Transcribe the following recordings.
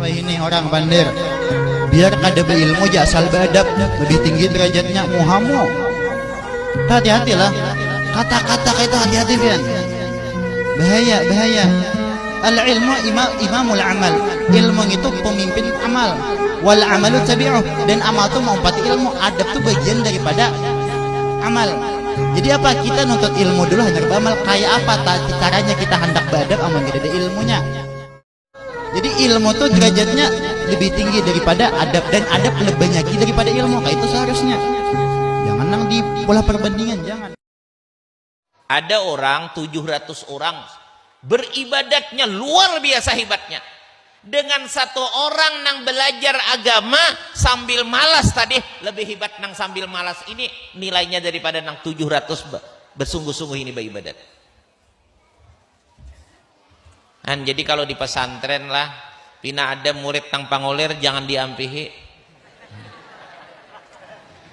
wah ini orang bandir biar kada berilmu ja asal beradab lebih tinggi derajatnya muhamu. Hati-hatilah kata-kata itu, hati-hati Bian, bahaya. Al ilmu imamul amal, ilmu itu pemimpin amal, wal amalu tabi'uh, dan amal itu mengumpati ilmu, adab itu bagian daripada amal. Jadi apa, kita nuntut ilmu dulu hanya beramal. Kayak apa caranya kita hendak beradab amal gak ada ilmunya. Jadi ilmu tuh derajatnya lebih tinggi daripada adab, dan adab lebih banyak daripada ilmu. Kayak itu seharusnya. Jangan nang di pola perbandingan, jangan. Ada orang 700 orang beribadatnya luar biasa hebatnya. Dengan satu orang nang belajar agama sambil malas tadi lebih hebat nang sambil malas ini nilainya daripada nang 700 bersungguh-sungguh ini beribadat. Dan jadi kalau di pesantren lah pina ada murid tang pangolir jangan diampihi.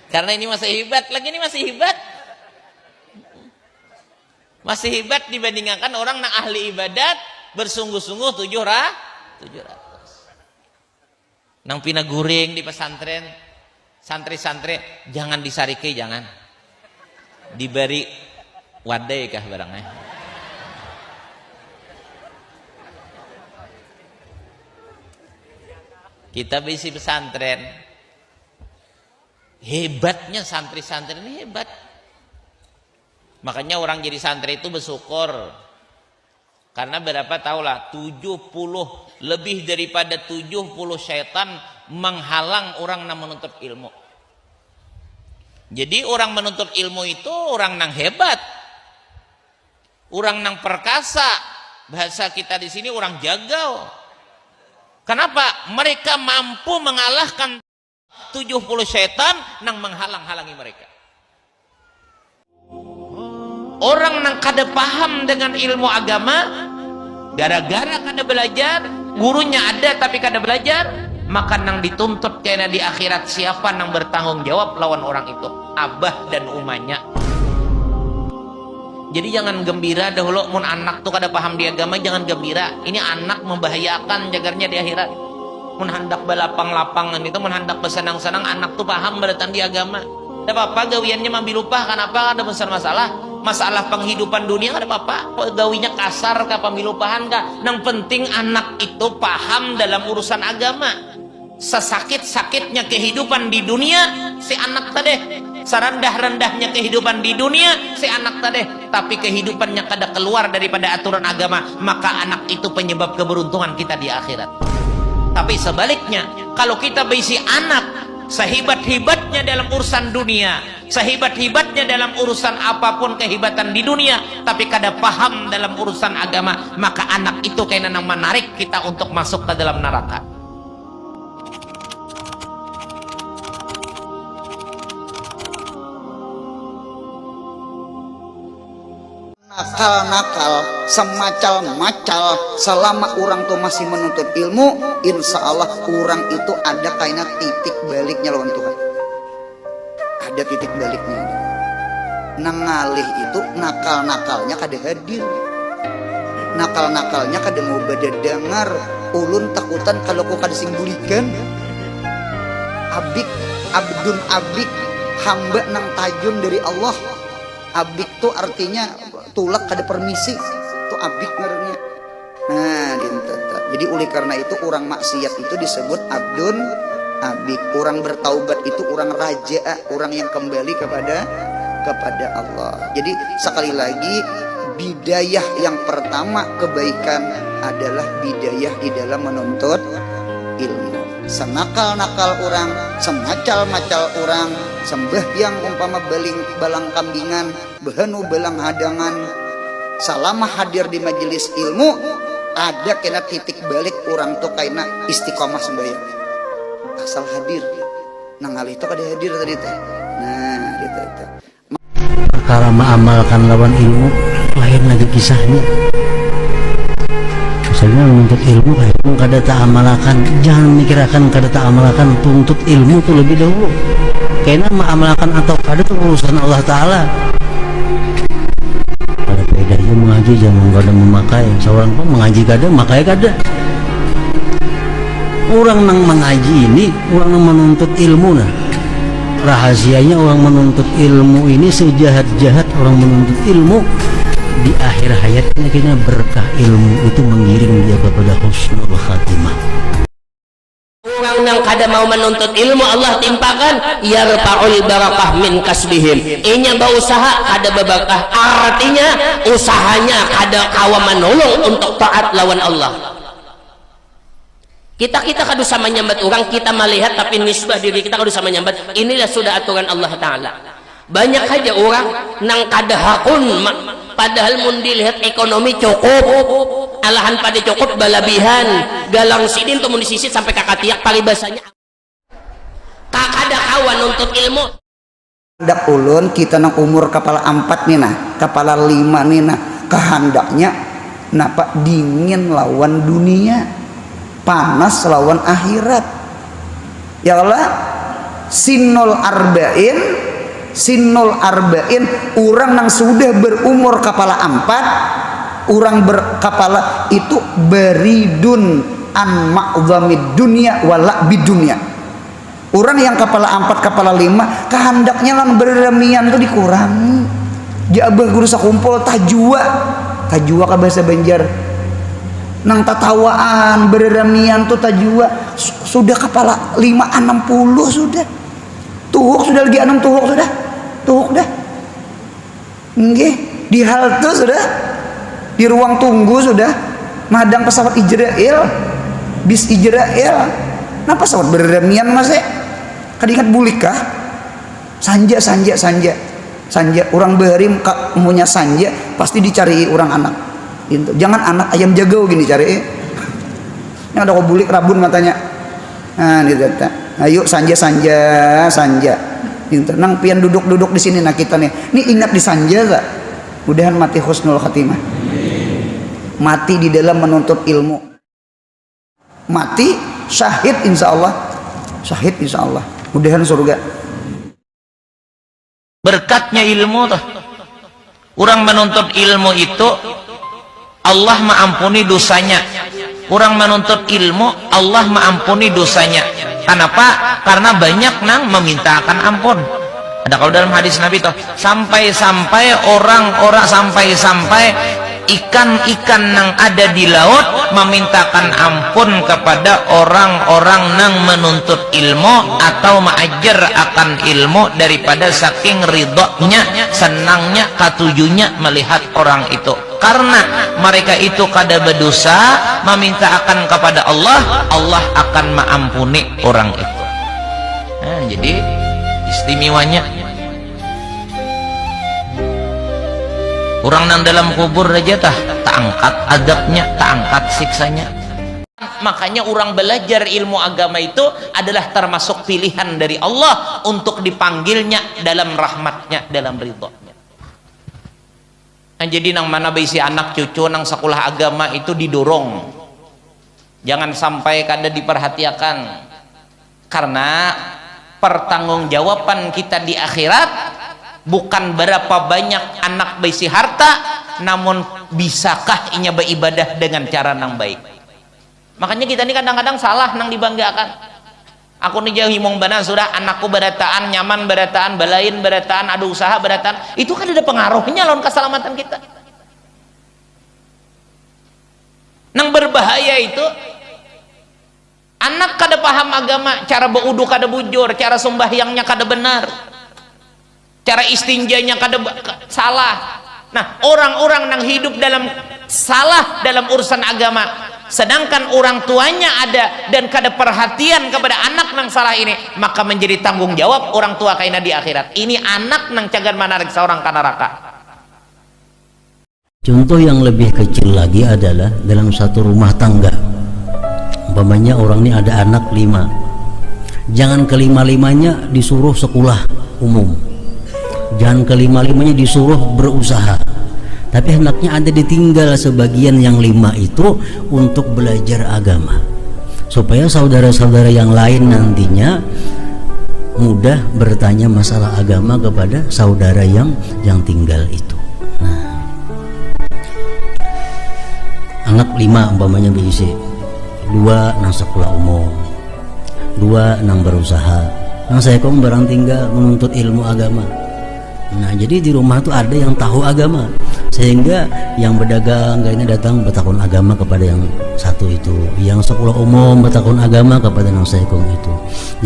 Karena ini masih hebat, lagi ini masih hebat. Masih hebat dibandingkan orang nang ahli ibadat bersungguh-sungguh 700. Nang pina guring di pesantren, santri-santri jangan disarike, jangan diberi wadai kah barangnya. Kita bisi pesantren, hebatnya santri-santri ini hebat. Makanya orang jadi santri itu bersyukur. Karena berapa tahulah 70 lebih daripada 70 syaitan menghalang orang yang menuntut ilmu. Jadi orang menuntut ilmu itu orang yang hebat, orang yang perkasa. Bahasa kita di sini orang jagal. Kenapa? Mereka mampu mengalahkan 70 syaitan yang menghalang-halangi mereka. Orang yang kada paham dengan ilmu agama, gara-gara kada belajar, gurunya ada tapi kada belajar, maka nang dituntut karena di akhirat siapa nang bertanggung jawab lawan orang itu? Abah dan umanya. Jadi jangan gembira dahulu mun anak tuh kada paham di agama, jangan gembira. Ini anak membahayakan jagarnya di akhirat. Mun hendak balapang-lapangan itu, mun hendak bersenang-senang, anak tuh paham berdatang di agama. Ada apa-apa gawiannya mambil lupa, kenapa ada besar masalah? Masalah penghidupan dunia ada apa-apa? Gawinya kasar kah, pamilupahan kah? Yang penting anak itu paham dalam urusan agama. Sesakit-sakitnya kehidupan di dunia si anak tadi, serendah-rendahnya kehidupan di dunia si anak tadi, tapi kehidupannya kada keluar daripada aturan agama, maka anak itu penyebab keberuntungan kita di akhirat. Tapi sebaliknya, kalau kita berisi anak sehebat-hebatnya dalam urusan dunia, sehebat-hebatnya dalam urusan apapun kehebatan di dunia, tapi kada paham dalam urusan agama, maka anak itu kena menarik kita untuk masuk ke dalam neraka. Nakal-nakal, semacal-macal, selama orang tuh masih menuntut ilmu, insya Allah orang itu ada kayaknya titik baliknya lawan Tuhan. Ada titik baliknya. Nangalih itu nakal-nakalnya kada hadir, nakal-nakalnya kada mau bada dengar, ulun takutan kalau kau kada singgulikan. Abik, abdun abik, hamba nang tajun dari Allah. Abik tuh artinya tulak kada permisi, tuh abik ngarannya. Nah, jadi oleh karena itu orang maksiat itu disebut abdun abik. Orang bertaubat itu orang raja, orang yang kembali kepada Allah. Jadi sekali lagi, bidayah yang pertama kebaikan adalah bidayah di dalam menuntut ilmu. Senakal-nakal orang, semacal-macal orang, sembahyang umpama balang kambingan, behanu balang hadangan, selama hadir di majelis ilmu, ada kena titik balik orang tuh kena istiqomah sembahyang. Asal hadir, nangal itu kada hadir tadi teh. Nah, gitu. Perkara mengamalkan lawan ilmu, lain lagi kisahnya. Misalnya menuntut ilmu, ilmu kada tak amalkan, jangan memikirkan kada tak amalkan, tuntut ilmu itu lebih dahulu. Karena mengamalkan atau kada itu urusan Allah Ta'ala. Pada bedanya mengaji jangan kada memakai. Seorang pun mengaji kada, makai kada. orang nang mengaji ini, orang nang menuntut ilmu. Nah, rahasianya orang menuntut ilmu ini, sejahat-jahat orang menuntut ilmu, di akhir hayatnya kayaknya berkah ilmu itu mengiring dia kepada husnul khatimah. Orang yang kada mau menuntut ilmu Allah timpakan yarfa'ul barakah min kasbihim. Inya berusaha kada berberkah, artinya usahanya kada kawa menolong untuk taat lawan Allah. Kita kada usah menyambat orang, kita melihat tapi nisbah diri kita kada usah menyambat. Inilah sudah aturan Allah Ta'ala. Banyak aja orang nang kada hakun, padahal mun dilihat ekonomi cukup, alahan pada cukup balabihan, galang sidin tuh mun disisit sampai kakatiak paribasanya. Kakada kawan untuk ilmu. Hendak ulun kita nang umur kepala 4 nih nah, kepala 5 nih nah, kehendaknya napa dingin lawan dunia, panas lawan akhirat. Ya Allah, sinul arba'in orang yang sudah berumur kepala 4, orang berkepala itu beridun an ma'zamid dunia wala bidunya. Orang yang kepala 4 kepala 5 kehendaknya lan berremian tuh dikurangi. Jabah guru sakumpul tajwa ka bahasa Banjar. Nang tatawaan berremian tuh tajwa sudah kepala 5 60 sudah. Tuhuk sudah lagi 6 tuhuk sudah. Tuhuk dah. Nggih, di halte sudah. Di ruang tunggu sudah. Madang pesawat Israel. Bis Israel. Nah pesawat berremian Mas kadingat bulik kah? Sanja orang beharim punya sanja pasti dicari orang anak. Gitu. Jangan anak ayam jagau gini cari. Yang ada kok bulik rabun matanya. Nah, ini data. Ayo sanja. Nang pian duduk di sini nah kita nih. Ini ingat di sanja gak? Mudahan mati husnul khatimah. Mati di dalam menuntut ilmu. Mati syahid insyaallah. Mudahan surga. Berkatnya ilmu tuh. Orang menuntut ilmu itu Allah mengampuni dosanya. Orang menuntut ilmu Allah mengampuni dosanya. Kenapa? Karena banyak nang memintakan ampun. Ada kalau dalam hadis Nabi toh, sampai-sampai ikan-ikan nang ada di laut memintakan ampun kepada orang-orang nang menuntut ilmu atau mengajar akan ilmu daripada saking ridhonya, senangnya, katujunya melihat orang itu. Karena mereka itu kada berdosa, meminta akan kepada Allah, Allah akan mengampuni orang itu. Nah, jadi istimewanya orang nang dalam kubur aja tak angkat adabnya, tak angkat siksanya. Makanya orang belajar ilmu agama itu adalah termasuk pilihan dari Allah untuk dipanggilnya dalam rahmatnya, dalam ridhonya. Nah, jadi nang mana bisi anak cucu nang sekolah agama itu didorong, jangan sampai kada diperhatikan, karena pertanggungjawaban kita di akhirat bukan berapa banyak anak bisi harta, namun bisakah inya beribadah dengan cara nang baik. Makanya kita ini kadang-kadang salah nang dibanggakan. Aku nih jauh himong bana sudah anakku berataan, nyaman berataan, balain berataan, ada usaha berataan, itu kan ada pengaruhnya lawan keselamatan kita. Nang berbahaya itu anak kada paham agama, cara berudu kada bujur, cara sembahyangnya kada benar, cara istinjanya kada salah. Nah, orang-orang nang hidup dalam salah dalam urusan agama, sedangkan orang tuanya ada dan kada perhatian kepada anak nang salah ini, maka menjadi tanggung jawab orang tua kaina di akhirat. Ini anak nang cagar manarik seorang ka neraka. Contoh yang lebih kecil lagi adalah dalam satu rumah tangga. Umpamanya orang ini ada anak 5. Jangan kelima-limanya disuruh sekolah umum. Jangan kelima-limanya disuruh berusaha. Tapi hendaknya ada ditinggal sebagian yang 5 itu untuk belajar agama, supaya saudara-saudara yang lain nantinya mudah bertanya masalah agama kepada saudara yang tinggal itu. Nah, anak 5 umpamanya berisi, dua nang sekolah umum, dua nang berusaha, nang saya kong barang tinggal menuntut ilmu agama. Nah jadi di rumah tuh ada yang tahu agama, sehingga yang berdagang kayaknya datang bertakun agama kepada yang satu itu, yang sekolah umum bertakun agama kepada yang sekong itu.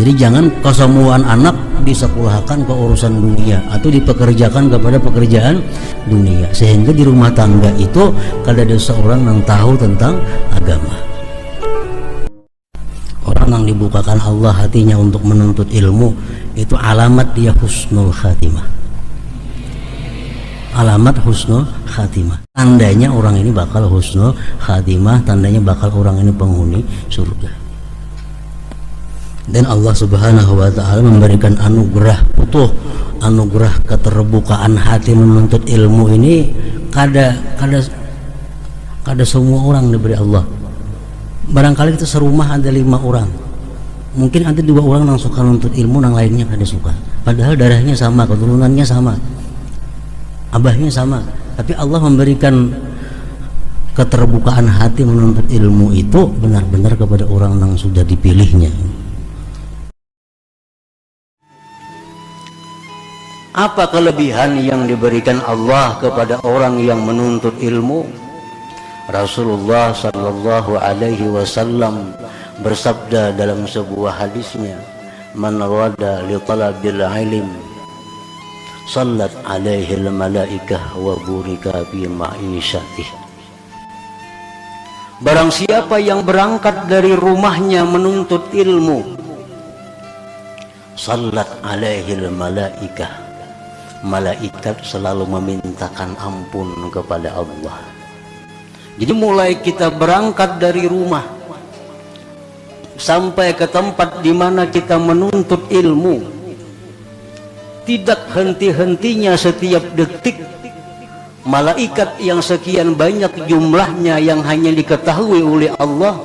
Jadi jangan kesemuaan anak disekolahkan ke urusan dunia atau dipekerjakan kepada pekerjaan dunia, sehingga di rumah tangga itu kada ada seorang yang tahu tentang agama. Orang yang dibukakan Allah hatinya untuk menuntut ilmu, itu alamat dia husnul khatimah. Alamat husnul khatimah, tandanya orang ini bakal husnul khatimah, tandanya bakal orang ini penghuni surga. Dan Allah Subhanahu wa ta'ala memberikan anugerah utuh, anugerah keterbukaan hati menuntut ilmu ini kada semua orang diberi Allah. Barangkali kita serumah ada 5 orang, mungkin ada 2 orang yang suka menuntut ilmu, yang lainnya kada suka, padahal darahnya sama, keturunannya sama, abahnya sama, tapi Allah memberikan keterbukaan hati menuntut ilmu itu benar-benar kepada orang yang sudah dipilihnya. Apa kelebihan yang diberikan Allah kepada orang yang menuntut ilmu? Rasulullah sallallahu alaihi wasallam bersabda dalam sebuah hadisnya, "Man rada li talabil ilm sallat alaihi al-malaikah wa burika fi ma'isyatih." Barang siapa yang berangkat dari rumahnya menuntut ilmu, sallat alaihi al-malaikah, malaikat selalu memintakan ampun kepada Allah. Jadi mulai kita berangkat dari rumah sampai ke tempat di mana kita menuntut ilmu, tidak henti-hentinya setiap detik malaikat yang sekian banyak jumlahnya yang hanya diketahui oleh Allah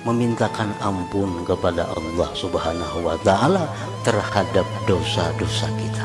memintakan ampun kepada Allah Subhanahu wa ta'ala terhadap dosa-dosa kita.